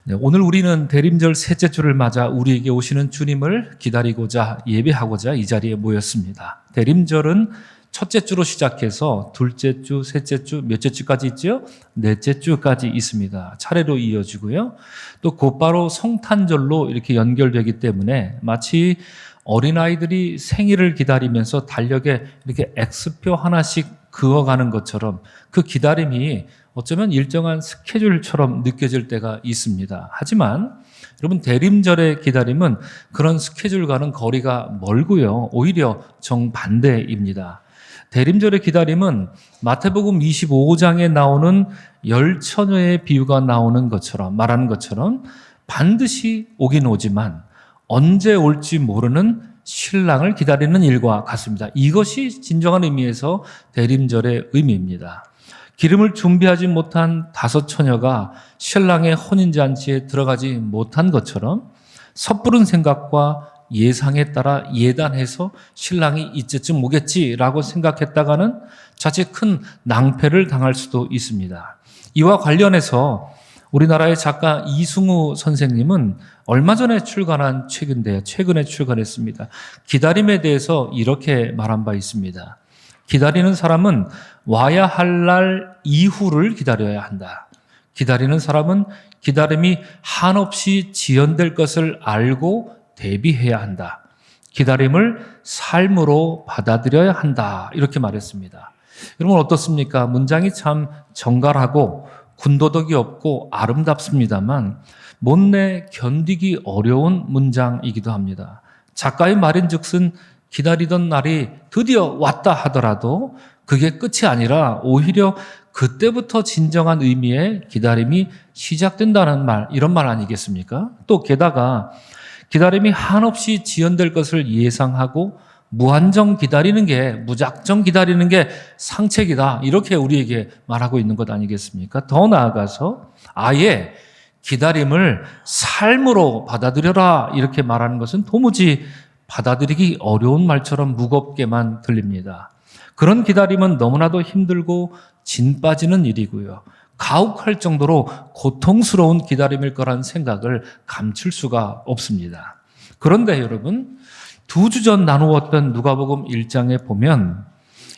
네, 오늘 우리는 대림절 셋째 주를 맞아 우리에게 오시는 주님을 기다리고자 예배하고자 이 자리에 모였습니다. 대림절은 첫째 주로 시작해서 둘째 주, 셋째 주, 몇째 주까지 있죠? 넷째 주까지 있습니다. 차례로 이어지고요. 또 곧바로 성탄절로 이렇게 연결되기 때문에 마치 어린아이들이 생일을 기다리면서 달력에 이렇게 X표 하나씩 그어가는 것처럼 그 기다림이 어쩌면 일정한 스케줄처럼 느껴질 때가 있습니다. 하지만 여러분, 대림절의 기다림은 그런 스케줄과는 거리가 멀고요. 오히려 정반대입니다. 대림절의 기다림은 마태복음 25장에 나오는 열처녀의 비유가 나오는 것처럼 말하는 것처럼 반드시 오긴 오지만 언제 올지 모르는 신랑을 기다리는 일과 같습니다. 이것이 진정한 의미에서 대림절의 의미입니다. 기름을 준비하지 못한 다섯 처녀가 신랑의 혼인잔치에 들어가지 못한 것처럼 섣부른 생각과 예상에 따라 예단해서 신랑이 이제쯤 오겠지라고 생각했다가는 자칫 큰 낭패를 당할 수도 있습니다. 이와 관련해서 우리나라의 작가 이승우 선생님은 얼마 전에 출간한 책인데요. 최근에 출간했습니다. 기다림에 대해서 이렇게 말한 바 있습니다. 기다리는 사람은 와야 할 날 이후를 기다려야 한다. 기다리는 사람은 기다림이 한없이 지연될 것을 알고 대비해야 한다. 기다림을 삶으로 받아들여야 한다. 이렇게 말했습니다. 여러분 어떻습니까? 문장이 참 정갈하고 군더더기 없고 아름답습니다만 못내 견디기 어려운 문장이기도 합니다. 작가의 말인즉슨 기다리던 날이 드디어 왔다 하더라도 그게 끝이 아니라 오히려 그때부터 진정한 의미의 기다림이 시작된다는 말, 이런 말 아니겠습니까? 또 게다가 기다림이 한없이 지연될 것을 예상하고 무한정 기다리는 게, 무작정 기다리는 게 상책이다. 이렇게 우리에게 말하고 있는 것 아니겠습니까? 더 나아가서 아예 기다림을 삶으로 받아들여라. 이렇게 말하는 것은 도무지 받아들이기 어려운 말처럼 무겁게만 들립니다. 그런 기다림은 너무나도 힘들고 진 빠지는 일이고요. 가혹할 정도로 고통스러운 기다림일 거란 생각을 감출 수가 없습니다. 그런데 여러분, 2주 전 나누었던 누가복음 1장에 보면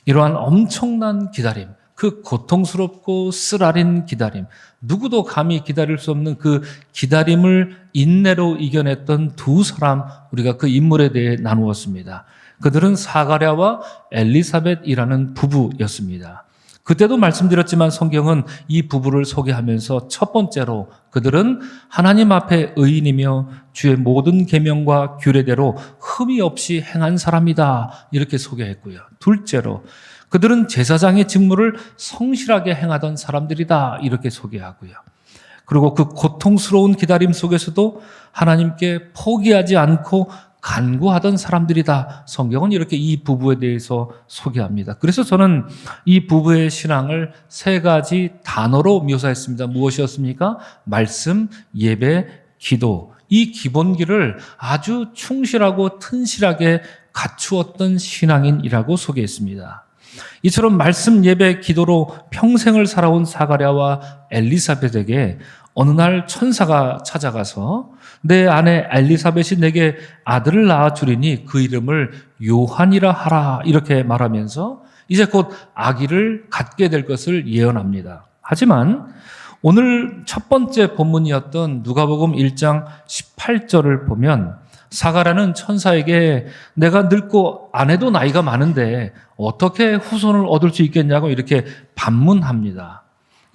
이러한 엄청난 기다림, 그 고통스럽고 쓰라린 기다림, 누구도 감히 기다릴 수 없는 그 기다림을 인내로 이겨냈던 두 사람, 우리가 그 인물에 대해 나누었습니다. 그들은 사가랴와 엘리사벳이라는 부부였습니다. 그때도 말씀드렸지만 성경은 이 부부를 소개하면서 첫 번째로 그들은 하나님 앞에 의인이며 주의 모든 계명과 규례대로 흠이 없이 행한 사람이다. 이렇게 소개했고요. 둘째로 그들은 제사장의 직무를 성실하게 행하던 사람들이다. 이렇게 소개하고요. 그리고 그 고통스러운 기다림 속에서도 하나님께 포기하지 않고 간구하던 사람들이다. 성경은 이렇게 이 부부에 대해서 소개합니다. 그래서 저는 이 부부의 신앙을 세 가지 단어로 묘사했습니다. 무엇이었습니까? 말씀, 예배, 기도. 이 기본기를 아주 충실하고 튼실하게 갖추었던 신앙인이라고 소개했습니다. 이처럼 말씀, 예배, 기도로 평생을 살아온 사가랴와 엘리사벳에게 어느 날 천사가 찾아가서 내 아내 엘리사벳이 내게 아들을 낳아주리니 그 이름을 요한이라 하라 이렇게 말하면서 이제 곧 아기를 갖게 될 것을 예언합니다. 하지만 오늘 첫 번째 본문이었던 누가복음 1장 18절을 보면 사가랴는 천사에게 내가 늙고 아내도 나이가 많은데 어떻게 후손을 얻을 수 있겠냐고 이렇게 반문합니다.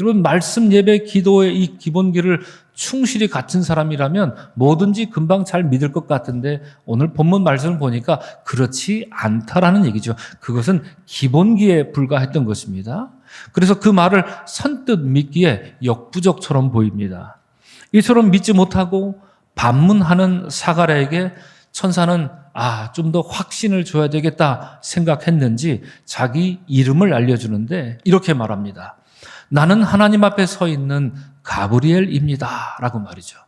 여러분, 말씀, 예배, 기도의 이 기본기를 충실히 갖춘 사람이라면 뭐든지 금방 잘 믿을 것 같은데 오늘 본문 말씀을 보니까 그렇지 않다라는 얘기죠. 그것은 기본기에 불과했던 것입니다. 그래서 그 말을 선뜻 믿기에 역부족처럼 보입니다. 이처럼 믿지 못하고 반문하는 사가랴에게 천사는 좀 더 확신을 줘야 되겠다 생각했는지 자기 이름을 알려주는데 이렇게 말합니다. 나는 하나님 앞에 서 있는 가브리엘입니다. 라고 말이죠.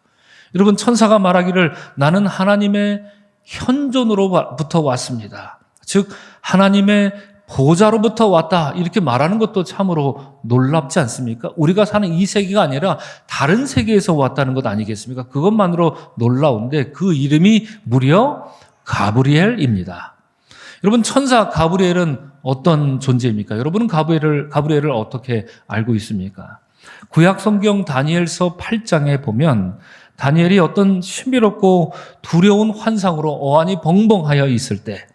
여러분, 천사가 말하기를 나는 하나님의 현존으로부터 왔습니다. 즉 하나님의 보좌로부터 왔다 이렇게 말하는 것도 참으로 놀랍지 않습니까? 우리가 사는 이 세계가 아니라 다른 세계에서 왔다는 것 아니겠습니까? 그것만으로 놀라운데 그 이름이 무려 가브리엘입니다. 여러분, 천사 가브리엘은 어떤 존재입니까? 여러분은 가브리엘을 어떻게 알고 있습니까? 구약 성경 다니엘서 8장에 보면 다니엘이 어떤 신비롭고 두려운 환상으로 어안이 벙벙하여 있을 때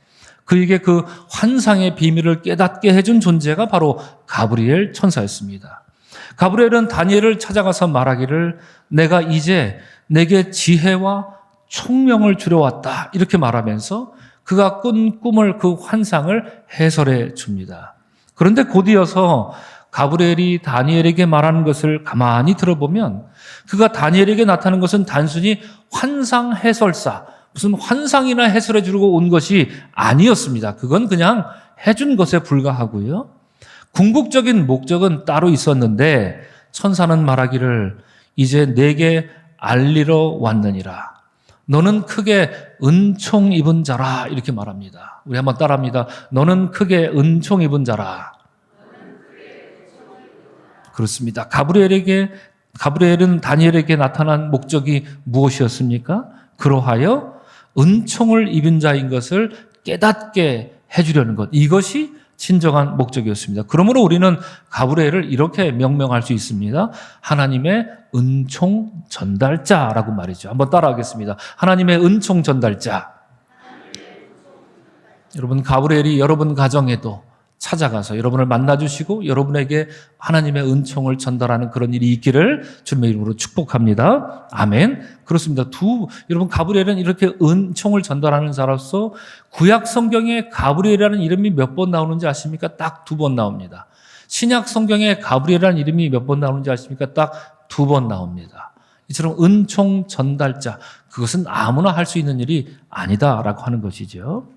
그에게 그 환상의 비밀을 깨닫게 해준 존재가 바로 가브리엘 천사였습니다. 가브리엘은 다니엘을 찾아가서 말하기를 내가 이제 내게 지혜와 총명을 주려 왔다 이렇게 말하면서 그가 꾼 꿈을 그 환상을 해설해 줍니다. 그런데 곧이어서 가브리엘이 다니엘에게 말하는 것을 가만히 들어보면 그가 다니엘에게 나타난 것은 단순히 환상 해설사, 무슨 환상이나 해설해 주려고 온 것이 아니었습니다. 그건 그냥 해준 것에 불과하고요. 궁극적인 목적은 따로 있었는데 천사는 말하기를 이제 내게 알리러 왔느니라. 너는 크게 은총 입은 자라 이렇게 말합니다. 우리 한번 따라합니다. 너는 크게 은총 입은 자라. 그렇습니다. 가브리엘은 다니엘에게 나타난 목적이 무엇이었습니까? 그러하여 은총을 입은 자인 것을 깨닫게 해주려는 것. 이것이 진정한 목적이었습니다. 그러므로 우리는 가브리엘을 이렇게 명명할 수 있습니다. 하나님의 은총 전달자라고 말이죠. 한번 따라하겠습니다. 하나님의 은총 전달자. 여러분, 가브리엘이 여러분 가정에도 찾아가서 여러분을 만나주시고 여러분에게 하나님의 은총을 전달하는 그런 일이 있기를 주님의 이름으로 축복합니다. 아멘. 그렇습니다. 여러분, 가브리엘은 이렇게 은총을 전달하는 자로서 구약 성경에 가브리엘이라는 이름이 몇 번 나오는지 아십니까? 딱 2번 나옵니다. 신약 성경에 가브리엘이라는 이름이 몇 번 나오는지 아십니까? 딱 2번 나옵니다. 이처럼 은총 전달자, 그것은 아무나 할 수 있는 일이 아니다라고 하는 것이죠.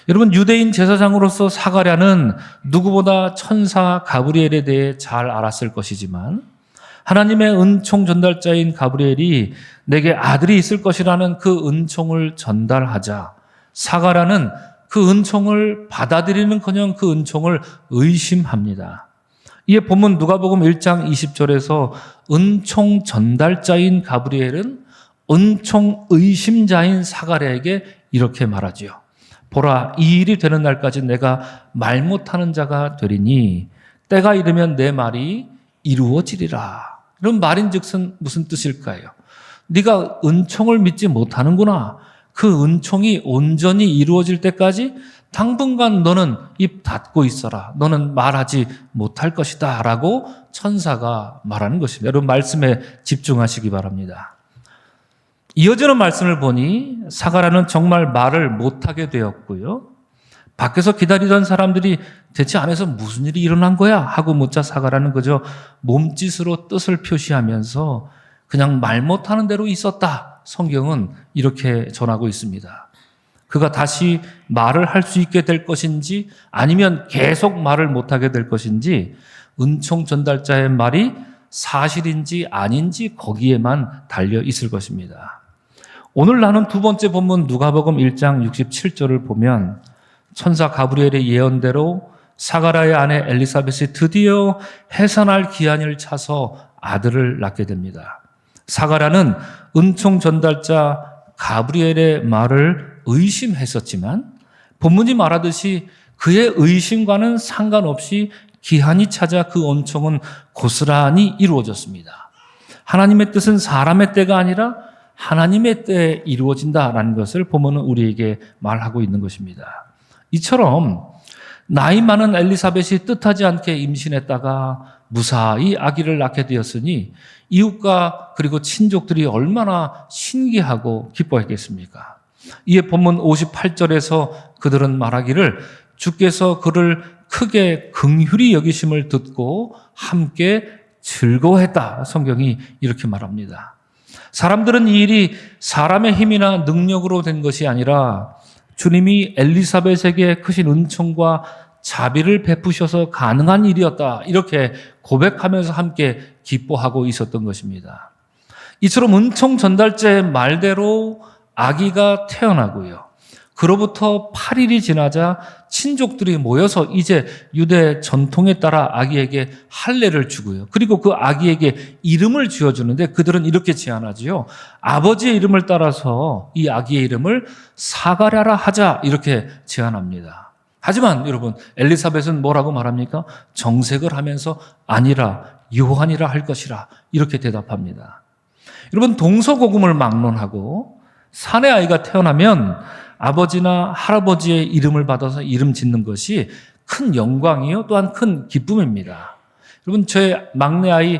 여러분, 유대인 제사장으로서 사가랴는 누구보다 천사 가브리엘에 대해 잘 알았을 것이지만 하나님의 은총 전달자인 가브리엘이 내게 아들이 있을 것이라는 그 은총을 전달하자 사가랴는 그 은총을 받아들이는커녕 그 은총을 의심합니다. 이에 본문 누가복음 1장 20절에서 은총 전달자인 가브리엘은 은총 의심자인 사가랴에게 이렇게 말하지요. 보라, 이 일이 되는 날까지 내가 말 못하는 자가 되리니 때가 이르면 내 말이 이루어지리라. 이런 말인즉슨 무슨 뜻일까요? 네가 은총을 믿지 못하는구나. 그 은총이 온전히 이루어질 때까지 당분간 너는 입 닫고 있어라. 너는 말하지 못할 것이다. 라고 천사가 말하는 것입니다. 여러분, 말씀에 집중하시기 바랍니다. 이어지는 말씀을 보니 사가랴는 정말 말을 못하게 되었고요. 밖에서 기다리던 사람들이 대체 안에서 무슨 일이 일어난 거야? 하고 묻자 사가랴는 그저 몸짓으로 뜻을 표시하면서 그냥 말 못하는 대로 있었다. 성경은 이렇게 전하고 있습니다. 그가 다시 말을 할 수 있게 될 것인지 아니면 계속 말을 못하게 될 것인지 은총 전달자의 말이 사실인지 아닌지 거기에만 달려 있을 것입니다. 오늘 나눈 두 번째 본문 누가복음 1장 67절을 보면 천사 가브리엘의 예언대로 사가랴의 아내 엘리사벳이 드디어 해산할 기한을 차서 아들을 낳게 됩니다. 사가랴는 은총 전달자 가브리엘의 말을 의심했었지만 본문이 말하듯이 그의 의심과는 상관없이 기한이 찾아 그 은총은 고스란히 이루어졌습니다. 하나님의 뜻은 사람의 때가 아니라 하나님의 때에 이루어진다라는 것을 본문은 우리에게 말하고 있는 것입니다. 이처럼 나이 많은 엘리사벳이 뜻하지 않게 임신했다가 무사히 아기를 낳게 되었으니 이웃과 그리고 친족들이 얼마나 신기하고 기뻐했겠습니까? 이에 본문 58절에서 그들은 말하기를 주께서 그를 크게 긍휼히 여기심을 듣고 함께 즐거워했다. 성경이 이렇게 말합니다. 사람들은 이 일이 사람의 힘이나 능력으로 된 것이 아니라 주님이 엘리사벳에게 크신 은총과 자비를 베푸셔서 가능한 일이었다. 이렇게 고백하면서 함께 기뻐하고 있었던 것입니다. 이처럼 은총 전달자의 말대로 아기가 태어나고요. 그로부터 8일이 지나자 친족들이 모여서 이제 유대 전통에 따라 아기에게 할례를 주고요. 그리고 그 아기에게 이름을 지어주는데 그들은 이렇게 제안하지요. 아버지의 이름을 따라서 이 아기의 이름을 사가랴라 하자, 이렇게 제안합니다. 하지만 여러분, 엘리사벳은 뭐라고 말합니까? 정색을 하면서 아니라 요한이라 할 것이라, 이렇게 대답합니다. 여러분, 동서고금을 막론하고 사내 아이가 태어나면 아버지나 할아버지의 이름을 받아서 이름 짓는 것이 큰 영광이요, 또한 큰 기쁨입니다. 여러분, 저의 막내 아이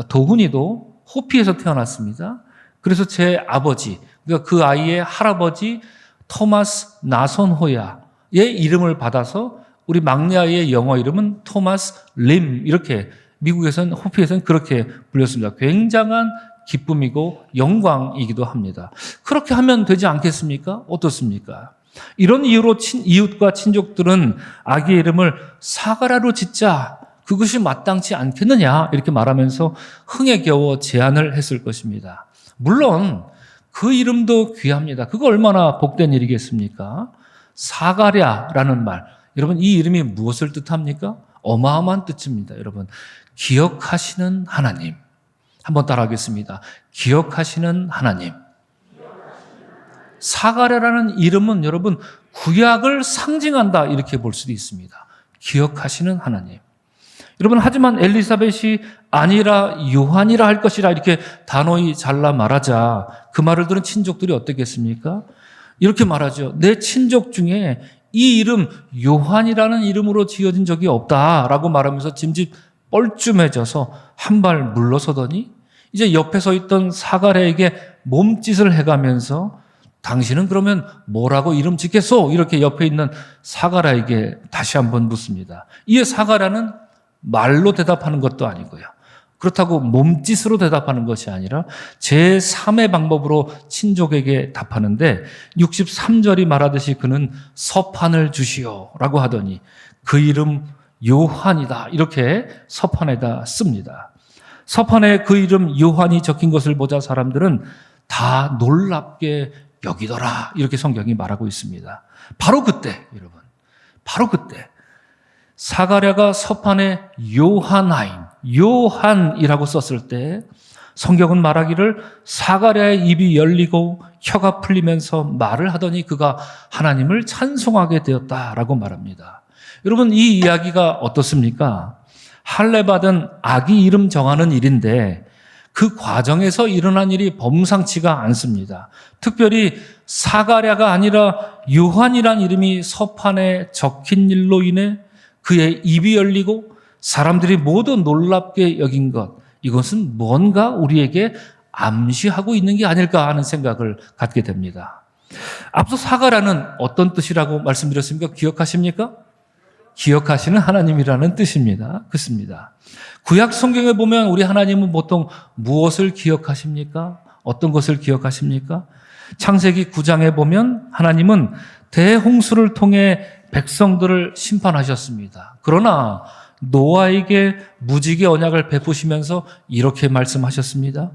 도훈이도 호피에서 태어났습니다. 그래서 제 아버지, 그러니까 그 아이의 할아버지 토마스 나선호야의 이름을 받아서 우리 막내 아이의 영어 이름은 토마스 림, 이렇게 미국에서는, 호피에서는 그렇게 불렸습니다. 굉장한 기쁨이고 영광이기도 합니다. 그렇게 하면 되지 않겠습니까? 어떻습니까? 이런 이유로 이웃과 친족들은 아기의 이름을 사가랴로 짓자, 그것이 마땅치 않겠느냐, 이렇게 말하면서 흥에 겨워 제안을 했을 것입니다. 물론 그 이름도 귀합니다. 그거 얼마나 복된 일이겠습니까? 사가랴라는 말, 여러분, 이 이름이 무엇을 뜻합니까? 어마어마한 뜻입니다. 여러분, 기억하시는 하나님. 한번 따라하겠습니다. 기억하시는 하나님. 사가랴라는 이름은 여러분, 구약을 상징한다, 이렇게 볼 수도 있습니다. 기억하시는 하나님. 여러분, 하지만 엘리사벳이 아니라 요한이라 할 것이라 이렇게 단호히 잘라 말하자 그 말을 들은 친족들이 어떻겠습니까? 이렇게 말하죠. 내 친족 중에 이 이름 요한이라는 이름으로 지어진 적이 없다라고 말하면서 짐짓 뻘쭘해져서 한 발 물러서더니 이제 옆에 서 있던 사가랴에게 몸짓을 해가면서 당신은 그러면 뭐라고 이름 짓겠소? 이렇게 옆에 있는 사가랴에게 다시 한번 묻습니다. 이에 사가랴는 말로 대답하는 것도 아니고요. 그렇다고 몸짓으로 대답하는 것이 아니라 제3의 방법으로 친족에게 답하는데 63절이 말하듯이 그는 서판을 주시오라고 하더니 그 이름 요한이다, 이렇게 서판에다 씁니다. 서판에 그 이름 요한이 적힌 것을 보자 사람들은 다 놀랍게 여기더라, 이렇게 성경이 말하고 있습니다. 바로 그때, 여러분, 바로 그때 사가랴가 서판에 요한이라고 썼을 때 성경은 말하기를 사가랴의 입이 열리고 혀가 풀리면서 말을 하더니 그가 하나님을 찬송하게 되었다라고 말합니다. 여러분, 이 이야기가 어떻습니까? 할례 받은 아기 이름 정하는 일인데 그 과정에서 일어난 일이 범상치가 않습니다. 특별히 사가랴가 아니라 요한이란 이름이 서판에 적힌 일로 인해 그의 입이 열리고 사람들이 모두 놀랍게 여긴 것, 이것은 뭔가 우리에게 암시하고 있는 게 아닐까 하는 생각을 갖게 됩니다. 앞서 사가랴는 어떤 뜻이라고 말씀드렸습니까? 기억하십니까? 기억하시는 하나님이라는 뜻입니다. 그렇습니다. 구약 성경에 보면 우리 하나님은 보통 무엇을 기억하십니까? 어떤 것을 기억하십니까? 창세기 9장에 보면 하나님은 대홍수를 통해 백성들을 심판하셨습니다. 그러나 노아에게 무지개 언약을 베푸시면서 이렇게 말씀하셨습니다.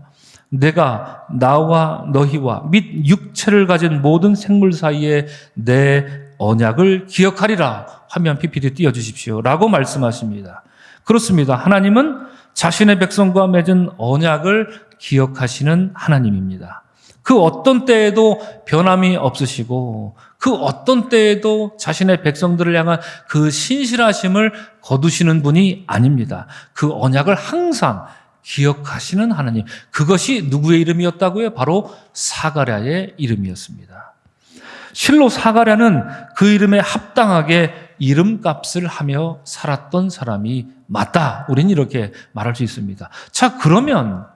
내가 나와 너희와 및 육체를 가진 모든 생물 사이에 내 언약을 기억하리라. 화면 PPT 띄워주십시오 라고 말씀하십니다. 그렇습니다. 하나님은 자신의 백성과 맺은 언약을 기억하시는 하나님입니다. 그 어떤 때에도 변함이 없으시고 그 어떤 때에도 자신의 백성들을 향한 그 신실하심을 거두시는 분이 아닙니다. 그 언약을 항상 기억하시는 하나님, 그것이 누구의 이름이었다고요? 바로 사가랴의 이름이었습니다. 실로 사가랴는 그 이름에 합당하게 이름값을 하며 살았던 사람이 맞다, 우리는 이렇게 말할 수 있습니다. 자, 그러면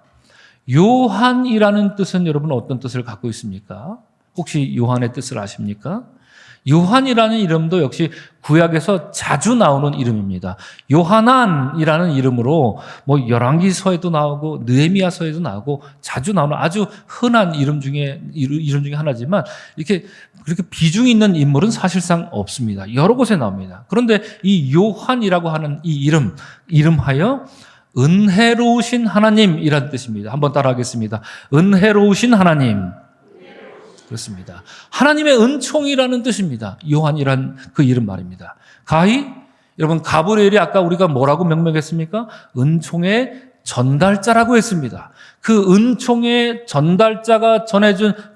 요한이라는 뜻은 여러분 어떤 뜻을 갖고 있습니까? 혹시 요한의 뜻을 아십니까? 요한이라는 이름도 역시 구약에서 자주 나오는 이름입니다. 요하난이라는 이름으로 뭐 열왕기서에도 나오고 느헤미야서에도 나오고 자주 나오는 아주 흔한 이름 중에 하나지만 이렇게 그렇게 비중 있는 인물은 사실상 없습니다. 여러 곳에 나옵니다. 그런데 이 요한이라고 하는 이 이름하여 은혜로우신 하나님이라는 뜻입니다. 한번 따라하겠습니다. 은혜로우신 하나님. 그렇습니다. 하나님의 은총이라는 뜻입니다. 요한이란 그 이름 말입니다. 가히 여러분 가브리엘이 아까 우리가 뭐라고 명명했습니까? 은총의 전달자라고 했습니다. 그 은총의 전달자가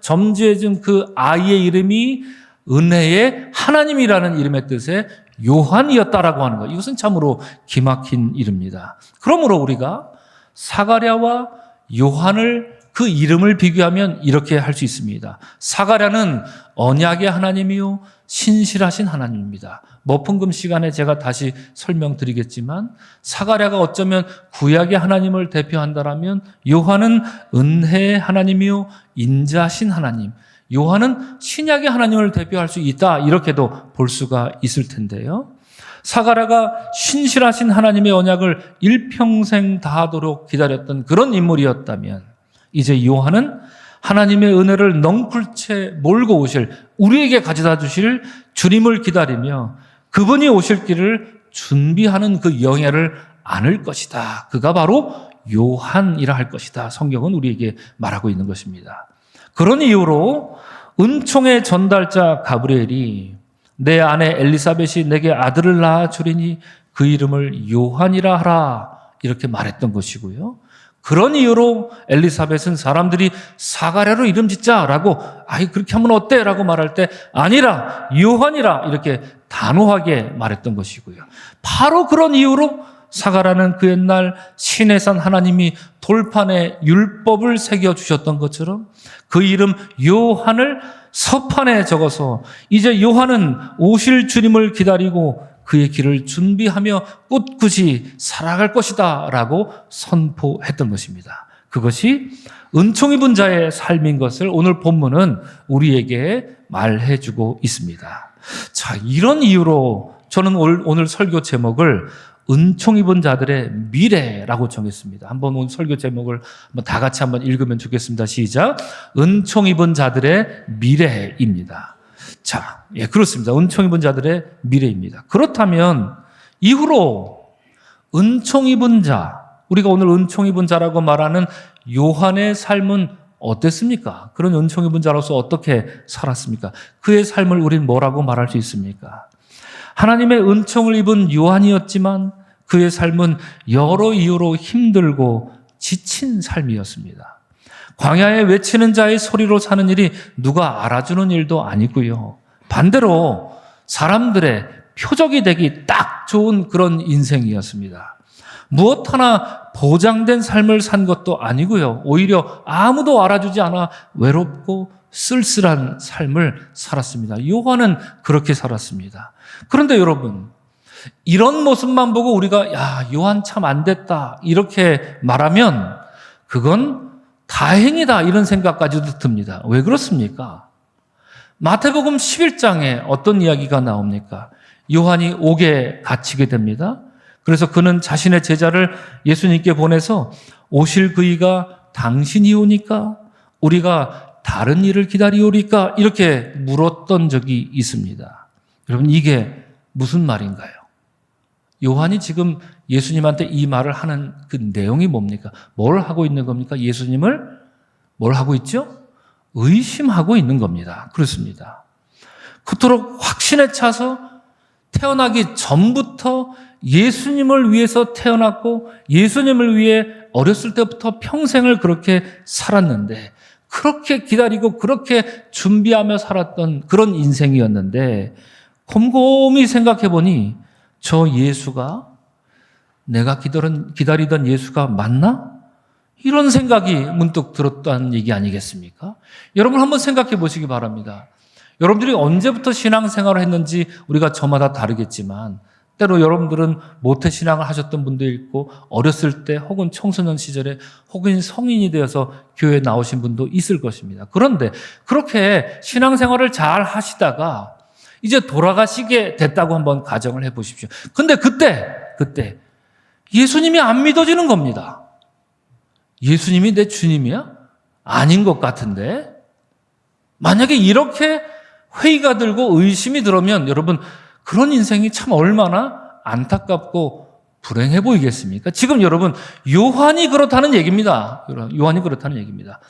점지해준 그 아이의 이름이 은혜의 하나님이라는 이름의 뜻의 요한이었다라고 하는 것. 이것은 참으로 기막힌 이름입니다. 그러므로 우리가 사가랴와 요한을 그 이름을 비교하면 이렇게 할 수 있습니다. 사가랴는 언약의 하나님이요 신실하신 하나님입니다. 머풍금 시간에 제가 다시 설명드리겠지만 사가랴가 어쩌면 구약의 하나님을 대표한다라면 요한은 은혜의 하나님이요 인자하신 하나님, 요한은 신약의 하나님을 대표할 수 있다, 이렇게도 볼 수가 있을 텐데요. 사가랴가 신실하신 하나님의 언약을 일평생 다하도록 기다렸던 그런 인물이었다면 이제 요한은 하나님의 은혜를 넝쿨채 몰고 오실, 우리에게 가져다 주실 주님을 기다리며 그분이 오실 길을 준비하는 그 영예를 안을 것이다. 그가 바로 요한이라 할 것이다. 성경은 우리에게 말하고 있는 것입니다. 그런 이유로 은총의 전달자 가브리엘이 내 아내 엘리사벳이 내게 아들을 낳아 주리니 그 이름을 요한이라 하라, 이렇게 말했던 것이고요. 그런 이유로 엘리사벳은 사람들이 사가랴로 이름 짓자라고, 아이 그렇게 하면 어때? 라고 말할 때 아니라 요한이라 이렇게 단호하게 말했던 것이고요. 바로 그런 이유로 사가랴는 그 옛날 시내산 하나님이 돌판에 율법을 새겨주셨던 것처럼 그 이름 요한을 서판에 적어서 이제 요한은 오실 주님을 기다리고 그의 길을 준비하며 꿋꿋이 살아갈 것이다 라고 선포했던 것입니다. 그것이 은총 입은 자의 삶인 것을 오늘 본문은 우리에게 말해주고 있습니다. 자, 이런 이유로 저는 오늘 설교 제목을 은총 입은 자들의 미래라고 정했습니다. 한번 오늘 설교 제목을 다 같이 한번 읽으면 좋겠습니다. 시작. 은총 입은 자들의 미래입니다. 자, 예, 그렇습니다. 은총 입은 자들의 미래입니다. 그렇다면 이후로 은총 입은 자, 우리가 오늘 은총 입은 자라고 말하는 요한의 삶은 어땠습니까? 그런 은총 입은 자로서 어떻게 살았습니까? 그의 삶을 우린 뭐라고 말할 수 있습니까? 하나님의 은총을 입은 요한이었지만 그의 삶은 여러 이유로 힘들고 지친 삶이었습니다. 광야에 외치는 자의 소리로 사는 일이 누가 알아주는 일도 아니고요. 반대로 사람들의 표적이 되기 딱 좋은 그런 인생이었습니다. 무엇 하나 보장된 삶을 산 것도 아니고요. 오히려 아무도 알아주지 않아 외롭고 쓸쓸한 삶을 살았습니다. 요한은 그렇게 살았습니다. 그런데 여러분, 이런 모습만 보고 우리가 야, 요한 참 안 됐다 이렇게 말하면 그건 다행이다 이런 생각까지도 듭니다. 왜 그렇습니까? 마태복음 11장에 어떤 이야기가 나옵니까? 요한이 옥에 갇히게 됩니다. 그래서 그는 자신의 제자를 예수님께 보내서 오실 그이가 당신이 오니까 우리가 다른 일을 기다리오리까 이렇게 물었던 적이 있습니다. 여러분, 이게 무슨 말인가요? 요한이 지금 예수님한테 이 말을 하는 그 내용이 뭡니까? 뭘 하고 있는 겁니까? 예수님을 뭘 하고 있죠? 의심하고 있는 겁니다. 그렇습니다. 그토록 확신에 차서 태어나기 전부터 예수님을 위해서 태어났고 예수님을 위해 어렸을 때부터 평생을 그렇게 살았는데, 그렇게 기다리고 그렇게 준비하며 살았던 그런 인생이었는데, 곰곰이 생각해 보니 저 예수가 내가 기다리던 예수가 맞나? 이런 생각이 문득 들었다는 얘기 아니겠습니까? 여러분 한번 생각해 보시기 바랍니다. 여러분들이 언제부터 신앙생활을 했는지 우리가 저마다 다르겠지만 때로 여러분들은 모태신앙을 하셨던 분도 있고 어렸을 때 혹은 청소년 시절에 혹은 성인이 되어서 교회에 나오신 분도 있을 것입니다. 그런데 그렇게 신앙생활을 잘 하시다가 이제 돌아가시게 됐다고 한번 가정을 해보십시오. 근데 그때 예수님이 안 믿어지는 겁니다. 예수님이 내 주님이야? 아닌 것 같은데? 만약에 이렇게 회의가 들고 의심이 들으면 여러분, 그런 인생이 참 얼마나 안타깝고 불행해 보이겠습니까? 지금 여러분, 요한이 그렇다는 얘기입니다. 요한이 그렇다는 얘기입니다.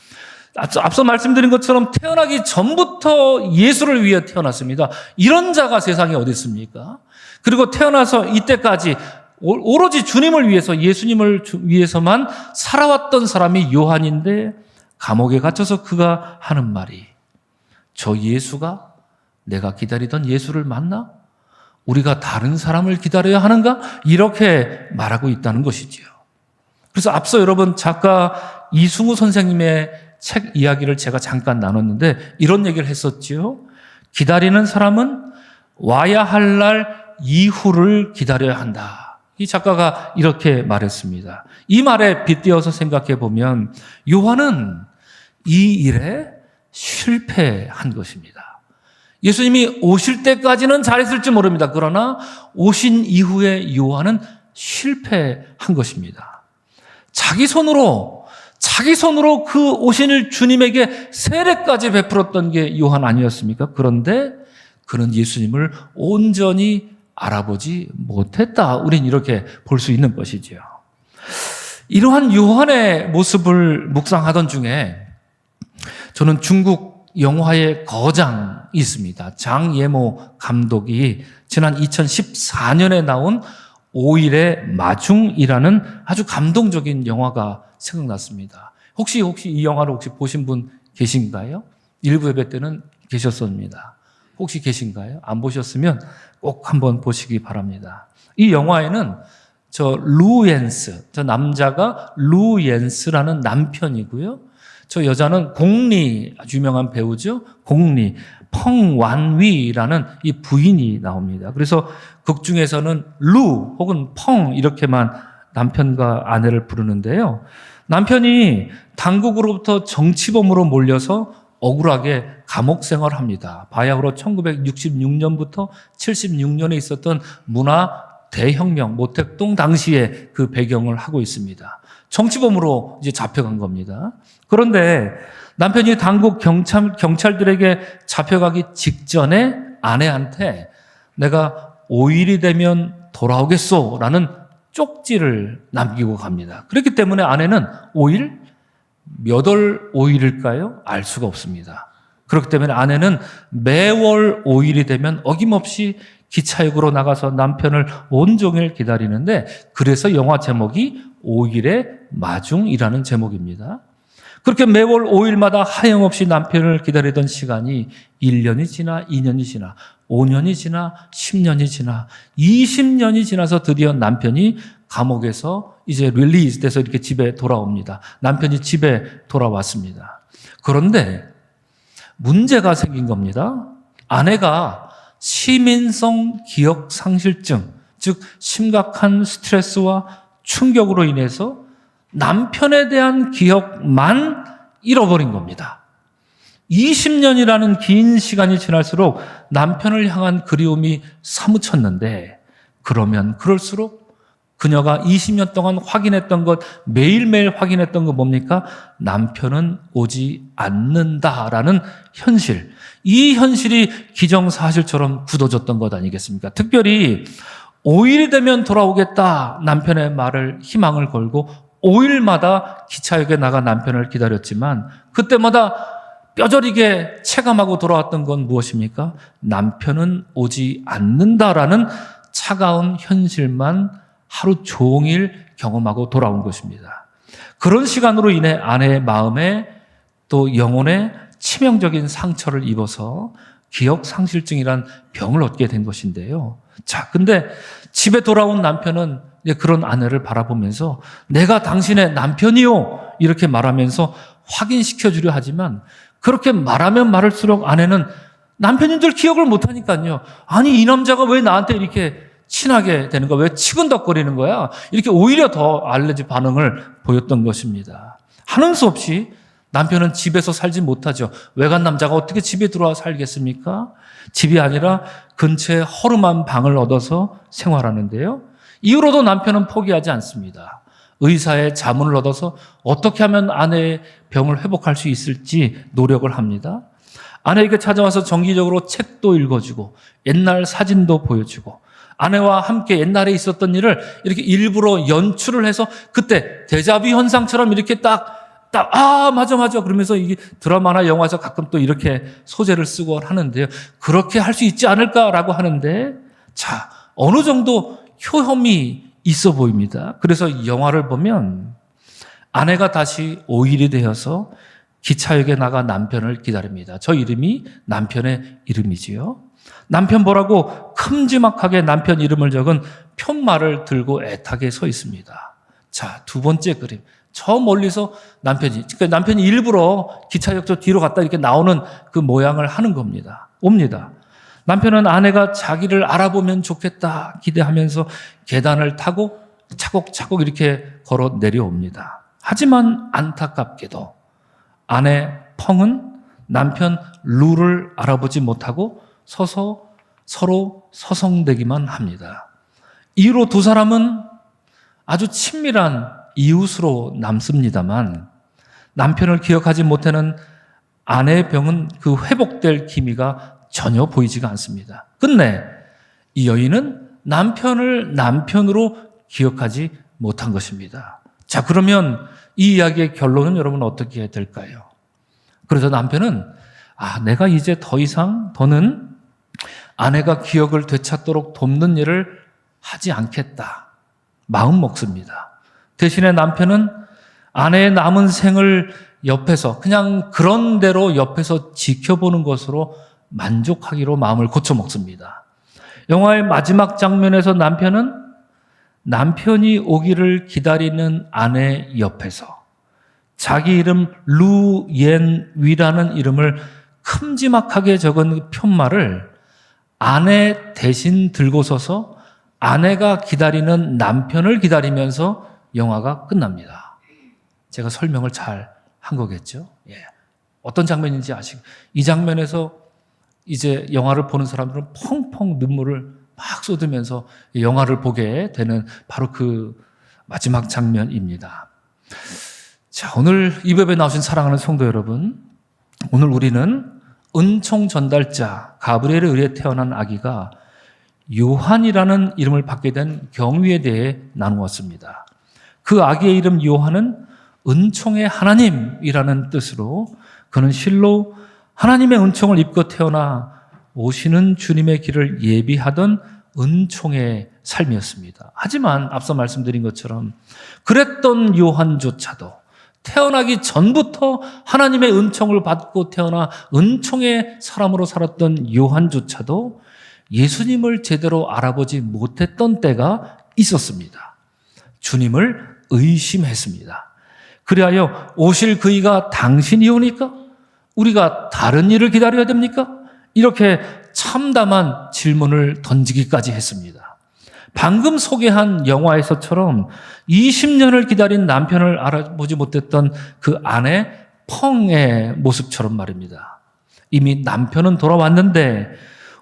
앞서 말씀드린 것처럼 태어나기 전부터 예수를 위해 태어났습니다. 이런 자가 세상에 어디 있습니까? 그리고 태어나서 이때까지 오로지 주님을 위해서, 예수님을 위해서만 살아왔던 사람이 요한인데, 감옥에 갇혀서 그가 하는 말이, 저 예수가 내가 기다리던 예수를 만나? 우리가 다른 사람을 기다려야 하는가? 이렇게 말하고 있다는 것이지요. 그래서 앞서 여러분 작가 이승우 선생님의 책 이야기를 제가 잠깐 나눴는데 이런 얘기를 했었지요. 기다리는 사람은 와야 할 날 이후를 기다려야 한다. 이 작가가 이렇게 말했습니다. 이 말에 빗대어서 생각해 보면 요한은 이 일에 실패한 것입니다. 예수님이 오실 때까지는 잘했을지 모릅니다. 그러나 오신 이후에 요한은 실패한 것입니다. 자기 손으로 그 오신 주님에게 세례까지 베풀었던 게 요한 아니었습니까? 그런데 그는 예수님을 온전히 알아보지 못했다. 우린 이렇게 볼 수 있는 것이지요. 이러한 요한의 모습을 묵상하던 중에 저는 중국 영화의 거장이 있습니다. 장예모 감독이 지난 2014년에 나온 5일의 마중이라는 아주 감동적인 영화가 생각났습니다. 혹시 이 영화를 혹시 보신 분 계신가요? 일부 예배 때는 계셨습니다. 혹시 계신가요? 안 보셨으면 꼭 한번 보시기 바랍니다. 이 영화에는 저 남자가 루옌스라는 남편이고요. 저 여자는 공리, 아주 유명한 배우죠. 공리, 펑완위라는 이 부인이 나옵니다. 그래서 극 중에서는 루 혹은 펑 이렇게만 남편과 아내를 부르는데요. 남편이 당국으로부터 정치범으로 몰려서 억울하게 감옥 생활을 합니다. 바야흐로 1966년부터 76년에 있었던 문화 대혁명, 모택동 당시에 그 배경을 하고 있습니다. 정치범으로 이제 잡혀간 겁니다. 그런데 남편이 당국 경찰들에게 잡혀가기 직전에 아내한테 내가 5일이 되면 돌아오겠소라는 쪽지를 남기고 갑니다. 그렇기 때문에 아내는 5일? 몇 월 5일일까요? 알 수가 없습니다. 그렇기 때문에 아내는 매월 5일이 되면 어김없이 기차역으로 나가서 남편을 온종일 기다리는데, 그래서 영화 제목이 5일의 마중이라는 제목입니다. 그렇게 매월 5일마다 하염없이 남편을 기다리던 시간이 1년이 지나 2년이 지나 5년이 지나 10년이 지나 20년이 지나서 드디어 남편이 감옥에서 이제 릴리즈 돼서 이렇게 집에 돌아옵니다. 남편이 집에 돌아왔습니다. 그런데 문제가 생긴 겁니다. 아내가 시민성 기억 상실증, 즉 심각한 스트레스와 충격으로 인해서 남편에 대한 기억만 잃어버린 겁니다. 20년이라는 긴 시간이 지날수록 남편을 향한 그리움이 사무쳤는데, 그러면 그럴수록 그녀가 20년 동안 확인했던 것, 매일매일 확인했던 거 뭡니까? 남편은 오지 않는다라는 현실. 이 현실이 기정사실처럼 굳어졌던 것 아니겠습니까? 특별히 5일이 되면 돌아오겠다 남편의 말을 희망을 걸고 5일마다 기차역에 나가 남편을 기다렸지만, 그때마다 뼈저리게 체감하고 돌아왔던 건 무엇입니까? 남편은 오지 않는다라는 차가운 현실만 하루 종일 경험하고 돌아온 것입니다. 그런 시간으로 인해 아내의 마음에 또 영혼에 치명적인 상처를 입어서 기억상실증이란 병을 얻게 된 것인데요. 자, 근데 집에 돌아온 남편은 그런 아내를 바라보면서 내가 당신의 남편이요 이렇게 말하면서 확인시켜 주려 하지만, 그렇게 말하면 말할수록 아내는 남편인 줄 기억을 못하니까요. 아니, 이 남자가 왜 나한테 이렇게 친하게 되는 거야? 왜 치근덕거리는 거야? 이렇게 오히려 더 알레르기 반응을 보였던 것입니다. 하는 수 없이 남편은 집에서 살지 못하죠. 외간 남자가 어떻게 집에 들어와 살겠습니까? 집이 아니라 근처에 허름한 방을 얻어서 생활하는데요. 이후로도 남편은 포기하지 않습니다. 의사의 자문을 얻어서 어떻게 하면 아내의 병을 회복할 수 있을지 노력을 합니다. 아내에게 찾아와서 정기적으로 책도 읽어주고 옛날 사진도 보여주고, 아내와 함께 옛날에 있었던 일을 이렇게 일부러 연출을 해서 그때 데자뷰 현상처럼 이렇게 딱 딱, 맞아. 그러면서 이게 드라마나 영화에서 가끔 또 이렇게 소재를 쓰고 하는데요. 그렇게 할 수 있지 않을까라고 하는데, 자, 어느 정도 효험이 있어 보입니다. 그래서 영화를 보면 아내가 다시 오일이 되어서 기차역에 나가 남편을 기다립니다. 저 이름이 남편의 이름이지요. 남편 보라고 큼지막하게 남편 이름을 적은 편말을 들고 애타게 서 있습니다. 자, 두 번째 그림. 저 멀리서 남편이 일부러 기차역 저 뒤로 갔다 이렇게 나오는 그 모양을 하는 겁니다. 옵니다. 남편은 아내가 자기를 알아보면 좋겠다 기대하면서 계단을 타고 차곡차곡 이렇게 걸어 내려옵니다. 하지만 안타깝게도 아내 펑은 남편 루를 알아보지 못하고 서서 서로 서성대기만 합니다. 이후로 두 사람은 아주 친밀한 이웃으로 남습니다만 남편을 기억하지 못하는 아내의 병은 그 회복될 기미가 전혀 보이지가 않습니다. 끝내 이 여인은 남편을 남편으로 기억하지 못한 것입니다. 자, 그러면 이 이야기의 결론은 여러분 어떻게 될까요? 그래서 남편은 내가 이제 더 이상 더는 아내가 기억을 되찾도록 돕는 일을 하지 않겠다. 마음 먹습니다. 대신에 남편은 아내의 남은 생을 옆에서 그냥 그런 대로 옆에서 지켜보는 것으로 만족하기로 마음을 고쳐먹습니다. 영화의 마지막 장면에서 남편은 남편이 오기를 기다리는 아내 옆에서 자기 이름 루옌위라는 이름을 큼지막하게 적은 편말을 아내 대신 들고 서서 아내가 기다리는 남편을 기다리면서 영화가 끝납니다. 제가 설명을 잘 한 거겠죠? 예. 어떤 장면인지 아시고 이 장면에서 이제 영화를 보는 사람들은 펑펑 눈물을 막 쏟으면서 영화를 보게 되는 바로 그 마지막 장면입니다. 자, 오늘 이 벽에 나오신 사랑하는 성도 여러분, 오늘 우리는 은총 전달자 가브리엘에 의해 태어난 아기가 요한이라는 이름을 받게 된 경위에 대해 나누었습니다. 그 아기의 이름 요한은 은총의 하나님이라는 뜻으로 그는 실로 하나님의 은총을 입고 태어나 오시는 주님의 길을 예비하던 은총의 삶이었습니다. 하지만 앞서 말씀드린 것처럼 그랬던 요한조차도 태어나기 전부터 하나님의 은총을 받고 태어나 은총의 사람으로 살았던 요한조차도 예수님을 제대로 알아보지 못했던 때가 있었습니다. 주님을 의심했습니다. 그리하여 오실 그이가 당신이오니까? 우리가 다른 일을 기다려야 됩니까? 이렇게 참담한 질문을 던지기까지 했습니다. 방금 소개한 영화에서처럼 20년을 기다린 남편을 알아보지 못했던 그 아내 펑의 모습처럼 말입니다. 이미 남편은 돌아왔는데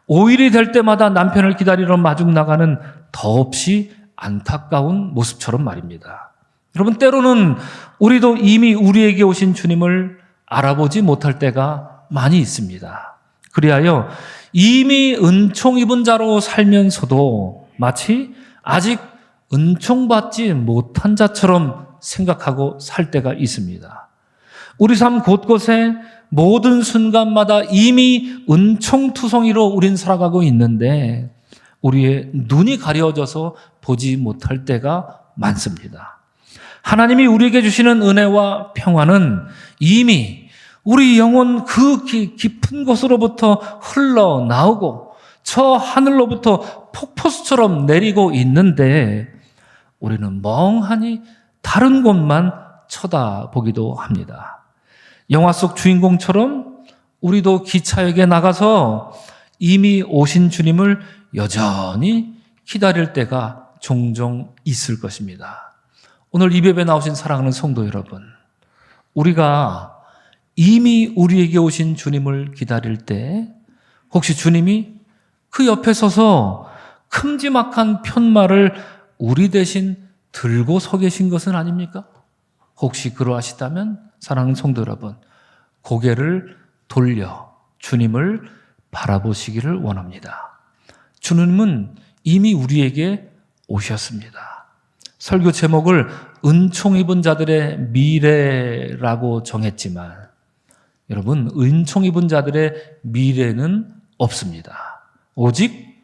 5일이 될 때마다 남편을 기다리러 마중 나가는 더없이 안타까운 모습처럼 말입니다. 여러분, 때로는 우리도 이미 우리에게 오신 주님을 알아보지 못할 때가 많이 있습니다. 그리하여 이미 은총 입은 자로 살면서도 마치 아직 은총받지 못한 자처럼 생각하고 살 때가 있습니다. 우리 삶 곳곳에 모든 순간마다 이미 은총투성이로 우린 살아가고 있는데 우리의 눈이 가려져서 보지 못할 때가 많습니다. 하나님이 우리에게 주시는 은혜와 평화는 이미 우리 영혼 그 깊은 곳으로부터 흘러나오고 저 하늘로부터 폭포수처럼 내리고 있는데 우리는 멍하니 다른 곳만 쳐다보기도 합니다. 영화 속 주인공처럼 우리도 기차역에 나가서 이미 오신 주님을 여전히 기다릴 때가 종종 있을 것입니다. 오늘 이 벽에 나오신 사랑하는 성도 여러분, 우리가 이미 우리에게 오신 주님을 기다릴 때 혹시 주님이 그 옆에 서서 큼지막한 편말을 우리 대신 들고 서 계신 것은 아닙니까? 혹시 그러하시다면 사랑하는 성도 여러분, 고개를 돌려 주님을 바라보시기를 원합니다. 주님은 이미 우리에게 오셨습니다. 설교 제목을 은총 입은 자들의 미래라고 정했지만 여러분, 은총 입은 자들의 미래는 없습니다. 오직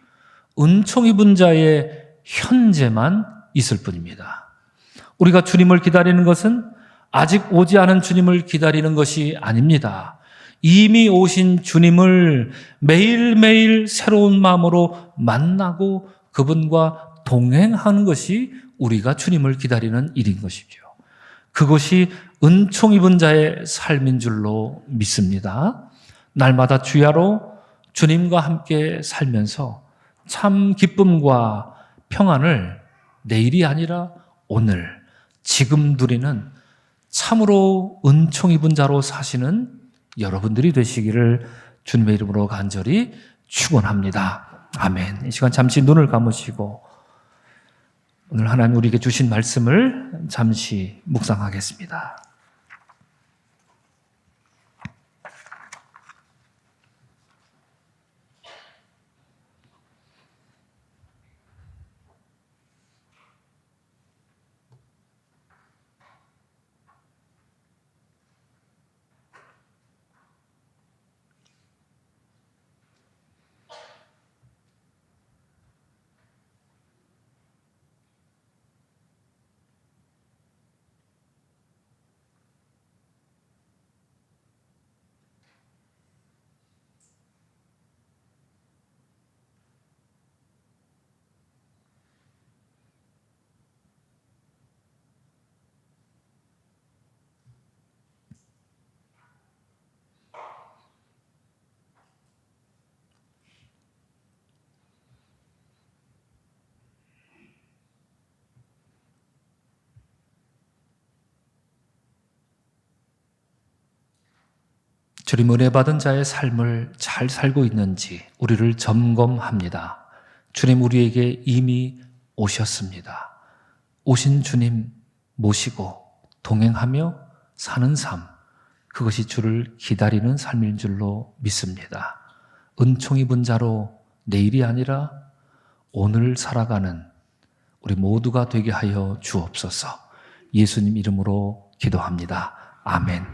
은총 입은 자의 현재만 있을 뿐입니다. 우리가 주님을 기다리는 것은 아직 오지 않은 주님을 기다리는 것이 아닙니다. 이미 오신 주님을 매일매일 새로운 마음으로 만나고 그분과 동행하는 것이 우리가 주님을 기다리는 일인 것이죠. 그것이 은총 입은 자의 삶인 줄로 믿습니다. 날마다 주야로 주님과 함께 살면서 참 기쁨과 평안을 내일이 아니라 오늘, 지금 누리는 참으로 은총 입은 자로 사시는 여러분들이 되시기를 주님의 이름으로 간절히 축원합니다. 아멘. 이 시간 잠시 눈을 감으시고 오늘 하나님 우리에게 주신 말씀을 잠시 묵상하겠습니다. 주님 은혜 받은 자의 삶을 잘 살고 있는지 우리를 점검합니다. 주님 우리에게 이미 오셨습니다. 오신 주님 모시고 동행하며 사는 삶, 그것이 주를 기다리는 삶인 줄로 믿습니다. 은총 입은 자로 내일이 아니라 오늘 살아가는 우리 모두가 되게 하여 주옵소서. 예수님 이름으로 기도합니다. 아멘.